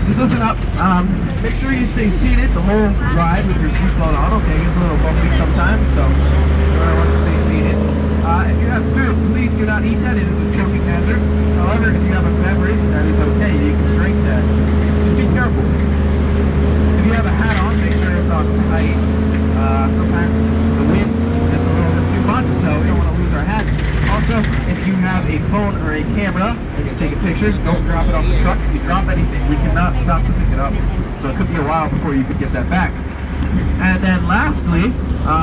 just listen up. Make sure you stay seated the whole ride with your seatbelt on. Okay, it gets a little bumpy sometimes, so you want to stay seated. If you have food, please do not eat that. It is a choking hazard. However, if you have a beverage, that is okay. You can drink that. Just be careful. If you have a hat on, make sure it's on tight. Sometimes the wind gets a little bit too much, so we don't want to lose our hats. Also, if you have a phone or a camera and you're taking pictures, don't drop it off the truck. If you drop anything, we cannot stop to pick it up. So it could be a while before you could get that back. And then lastly,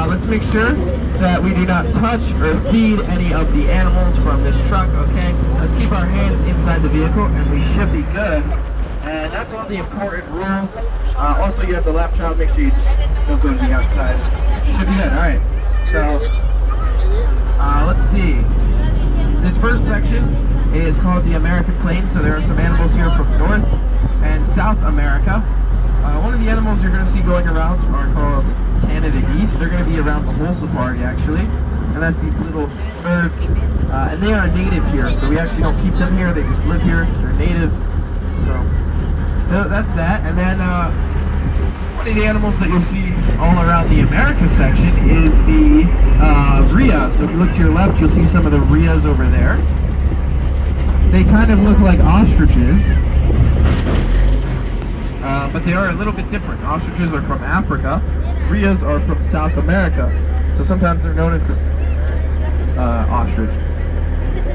let's make sure that we do not touch or feed any of the animals from this truck, okay? Let's keep our hands inside the vehicle and we should be good. And that's all the important rules. Also, you have the lap child. Make sure you just don't go to the outside. Should be good. All right. So, let's see. This first section is called the American Plains. So there are some animals here from North and South America. One of the animals you're going to see going around are called Canada geese. They're going to be around the whole safari, actually. And that's these little birds. And they are native here. So we actually don't keep them here. They just live here. They're native. So that's that. And then one of the animals that you'll see all around the America section is the rhea. So if you look to your left, you'll see some of the rheas over there. They kind of look like ostriches, but they are a little bit different. Ostriches are from Africa. Rheas are from South America. So sometimes they're known as the ostrich.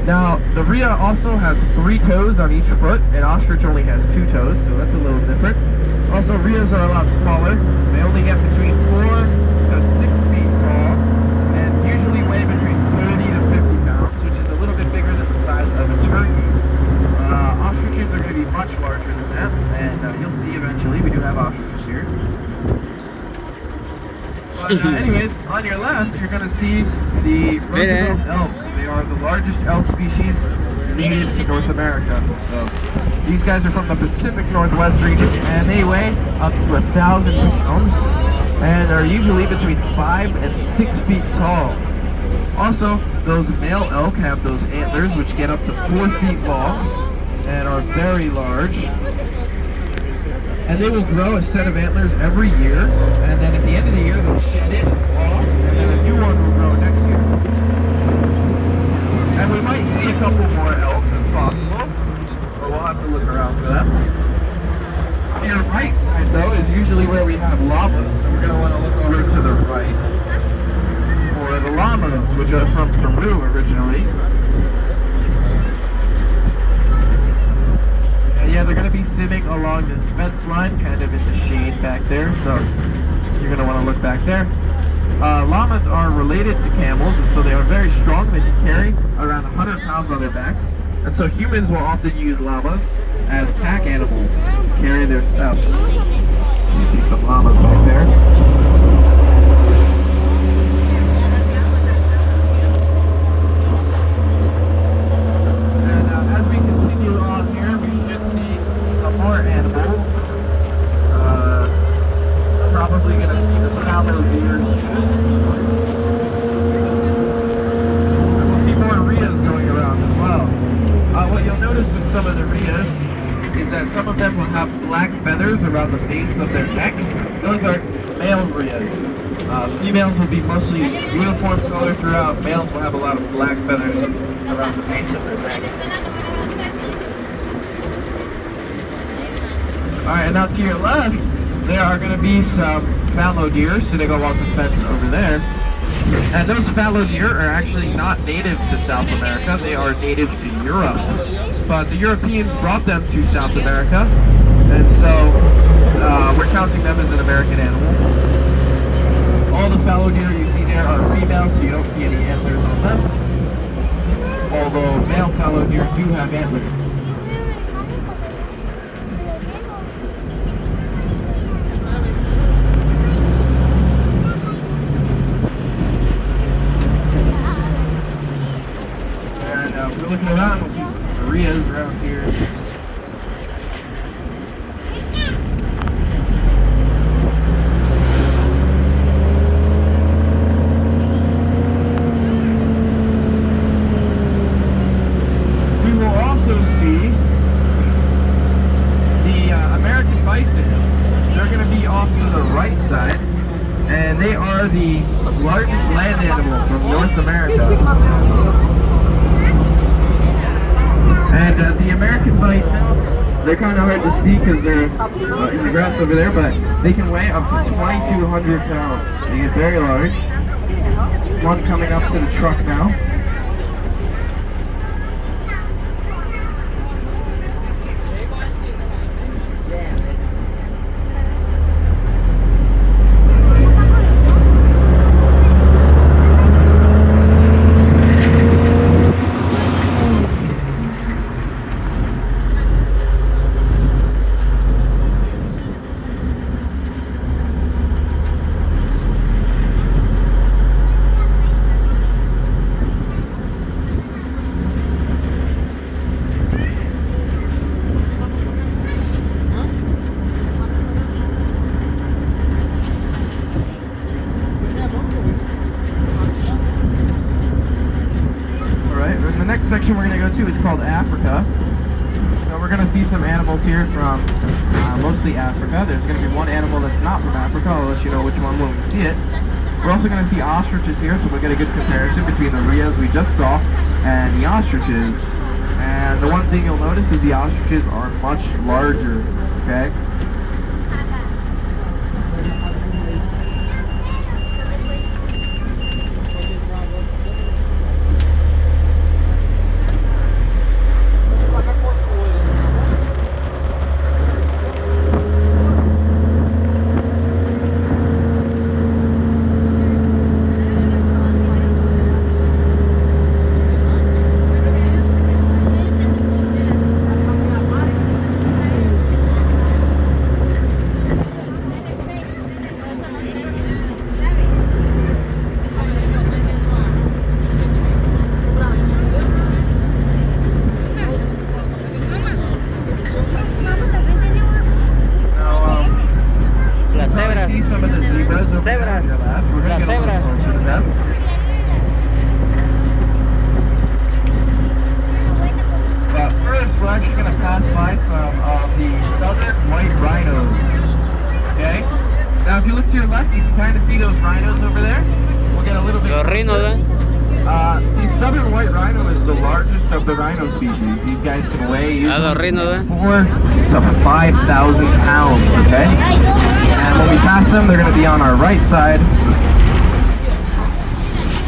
Now, the rhea also has 3 toes on each foot, and ostrich only has 2 toes, so that's a little different. Also, rheas are a lot smaller. They only get between 4 to 6 feet tall, and usually weigh between 30 to 50 pounds, which is a little bit bigger than the size of a turkey. Ostriches are going to be much larger than that, and you'll see eventually. We do have ostriches here. But anyways, on your left, you're going to see the Roosevelt elk. They are the largest elk species native to North America. So these guys are from the Pacific Northwest region, and they weigh up to 1,000 pounds, and are usually between 5 and 6 feet tall. Also, those male elk have those antlers, which get up to 4 feet long, and are very large. And they will grow a set of antlers every year, and then at the end of the year they'll shed it off, and then a new one will grow next year. And we might see a couple more elk, as possible, but we'll have to look around for them. On your right side, though, is usually where we have llamas, so we're going to want to look over to the right for the llamas, which are from Peru originally. Yeah, they're going to be sitting along this fence line, kind of in the shade back there, so you're going to want to look back there. Llamas are related to camels, and so they are very strong. They can carry around 100 pounds on their backs, and so humans will often use llamas as pack animals to carry their stuff. You see some llamas back there. Probably going to see the fallow deer soon. And we'll see more rheas going around as well. What you'll notice with some of the rheas is that some of them will have black feathers around the base of their neck. Those are male rheas. Females will be mostly uniform color throughout. Males will have a lot of black feathers around the base of their neck. Alright, and now to your left, there are going to be some fallow deer sitting along the fence over there. And those fallow deer are actually not native to South America. They are native to Europe. But the Europeans brought them to South America, and so we're counting them as an American animal. All the fallow deer you see there are females, so you don't see any antlers on them. Although male fallow deer do have antlers. Looking around, we'll see some rheas around here. We will also see American bison, they're going to be off to the right side, and they are the largest land animal from North America. And the American bison, they're kind of hard to see because they're in the grass over there, but they can weigh up to 2,200 pounds. They get very large. One coming up to the truck now. Section we're going to go to is called Africa. So we're going to see some animals here from mostly Africa. There's going to be one animal that's not from Africa. I'll let you know which one when we see it. We're also going to see ostriches here, so we'll get a good comparison between the rheas we just saw and the ostriches. And the one thing you'll notice is the ostriches are much larger, okay? The southern white rhino is the largest of the rhino species. These guys can weigh usually 4,000 to 5,000 pounds, okay? And when we pass them, they're going to be on our right side.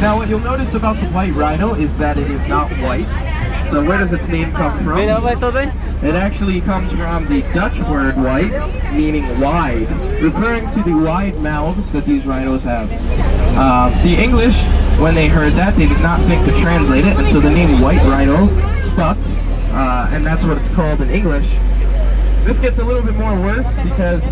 Now, what you'll notice about the white rhino is that it is not white. So where does its name come from? It actually comes from the Dutch word white, meaning wide, referring to the wide mouths that these rhinos have. The English, when they heard that, they did not think to translate it, and so the name white rhino stuck, and that's what it's called in English. This gets a little bit more worse because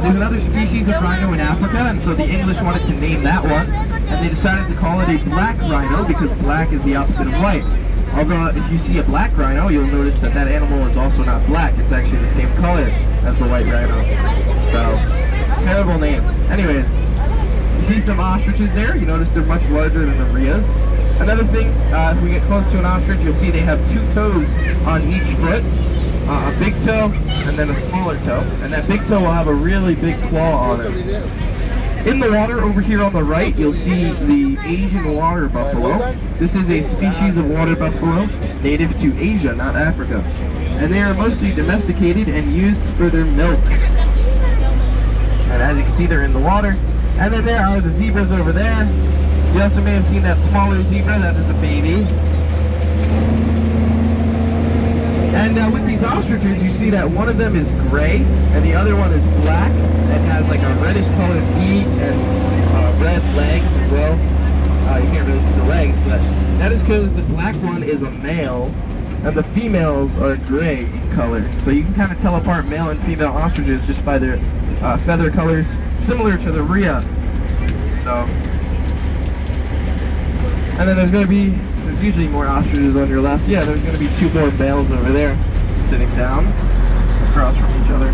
there's another species of rhino in Africa, and so the English wanted to name that one, and they decided to call it a black rhino because black is the opposite of white. Although if you see a black rhino, you'll notice that that animal is also not black. It's actually the same color as the white rhino. So, terrible name. Anyways, you see some ostriches there. You notice they're much larger than the rheas. Another thing, if we get close to an ostrich, you'll see they have 2 toes on each foot. A big toe and then a smaller toe. And that big toe will have a really big claw on it. In the water over here on the right, you'll see the Asian water buffalo. This is a species of water buffalo native to Asia, not Africa. And they are mostly domesticated and used for their milk. And as you can see, they're in the water. And then there are the zebras over there. You also may have seen that smaller zebra, that is a baby. And with these ostriches, you see that one of them is gray and the other one is black and has like a reddish colored beak and red legs as well. You can't really see the legs, but that is because the black one is a male and the females are gray in color. So you can kind of tell apart male and female ostriches just by their feather colors, similar to the rhea. So, and then there's usually more ostriches on your left. Yeah, there's going to be 2 more males over there sitting down across from each other.